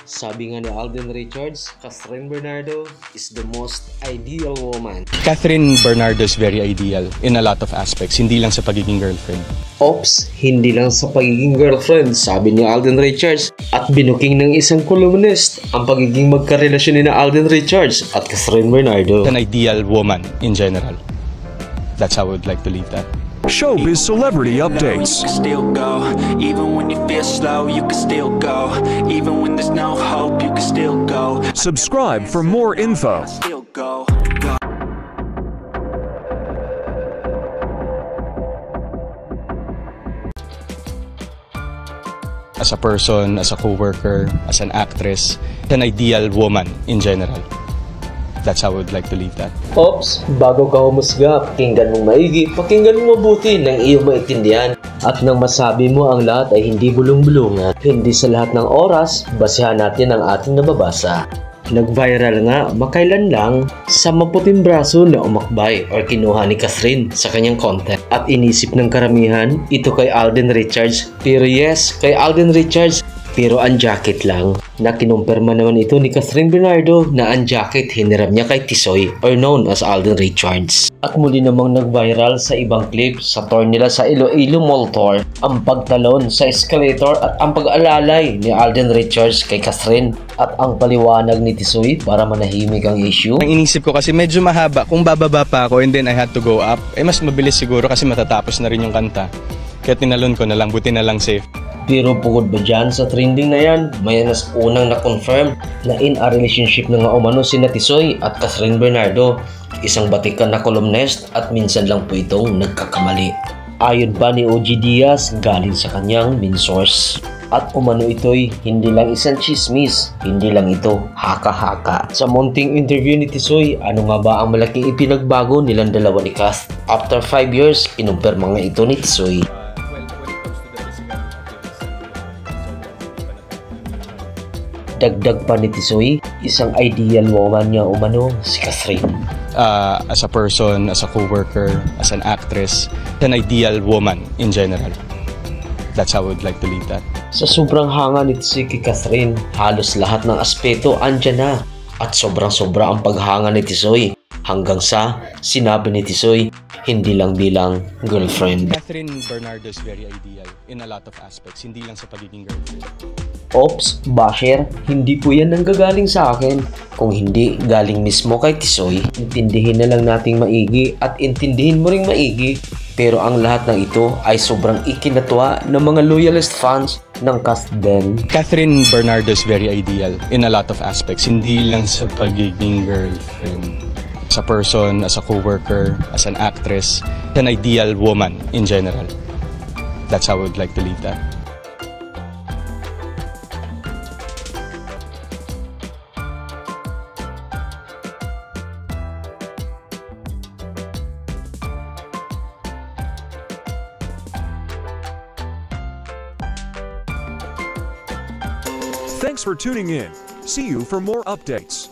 Sabi nga ni Alden Richards, Kathryn Bernardo is the most ideal woman. Kathryn Bernardo is very ideal in a lot of aspects, hindi lang sa pagiging girlfriend. Ops, hindi lang sa pagiging girlfriend, sabi ni Alden Richards. At binuking ng isang columnist ang pagiging magkarelasyon ni na Alden Richards at Kathryn Bernardo. An ideal woman in general. That's how I would like to leave that. Showbiz celebrity updates. You can still go, even when you feel slow, you can still go, even when there's no hope, you can still go. Subscribe for more info. Still go. As a person, as a co-worker, as an actress, an ideal woman in general. That's how I would like to leave that. Ops, bago ka humusga, pakinggan mong maigi, pakinggan mong mabuti ng iyong maintindihan. At nang masabi mo ang lahat ay hindi bulong-bulungan, hindi sa lahat ng oras, basehan natin ang ating nababasa. Nag-viral nga makailan lang sa maputing braso na umakbay or kinuha ni Kathryn sa kanyang content. At inisip ng karamihan, ito kay Alden Richards. Pero yes, kay Alden Richards. Pero ang jacket lang, na kinumpirma naman ito ni Kathryn Bernardo na ang jacket hiniram niya kay Tisoy or known as Alden Richards. At muli namang nag-viral sa ibang clip sa tour nila sa Iloilo Mall Tour ang pagtalon sa escalator at ang pag-alalay ni Alden Richards kay Kathryn at ang paliwanag ni Tisoy para manahimik ang issue. Ang inisip ko kasi medyo mahaba, kung bababa pa ako and then I had to go up, mas mabilis siguro kasi matatapos na rin yung kanta. Kaya tinalon ko na lang, buti na lang safe. Pero bukod ba dyan sa trending na yan, may nas unang na-confirm na in a relationship na nga umano sina Tisoy at Kathryn Bernardo. Isang batikan na columnist at minsan lang po itong nagkakamali. Ayon pa ni OG Diaz galing sa kanyang main source. At umano ito'y hindi lang isang chismis, hindi lang ito haka-haka. Sa munting interview ni Tisoy, ano nga ba ang malaking ipinagbago nilang dalawa ni Kath? After 5 years, kinumpirma nga ito ni Tisoy. Dagdag pa ni Tisoy, isang ideal woman niya umano si Kathryn. As a person, as a co-worker, as an actress, an ideal woman in general. That's how I would like to leave that. Sa sobrang hanga ni Tisoy kay Kathryn, halos lahat ng aspeto andyan na. At sobrang-sobra ang paghanga ni Tisoy. Hanggang sa sinabi ni Tisoy, hindi lang bilang girlfriend. Kathryn Bernardo is very ideal in a lot of aspects, hindi lang sa pagiging girlfriend. Ops, basher, hindi po yan nanggagaling sa akin. Kung hindi, galing mismo kay Tisoy. Intindihin na lang nating maigi at intindihin mo ring maigi. Pero ang lahat ng ito ay sobrang ikinatuwa ng mga loyalist fans ng Kath din. Kathryn Bernardo is very ideal in a lot of aspects, hindi lang sa pagiging girlfriend. As a person, as a co-worker, as an actress, an ideal woman in general. That's how I would like to leave that. Thanks for tuning in. See you for more updates.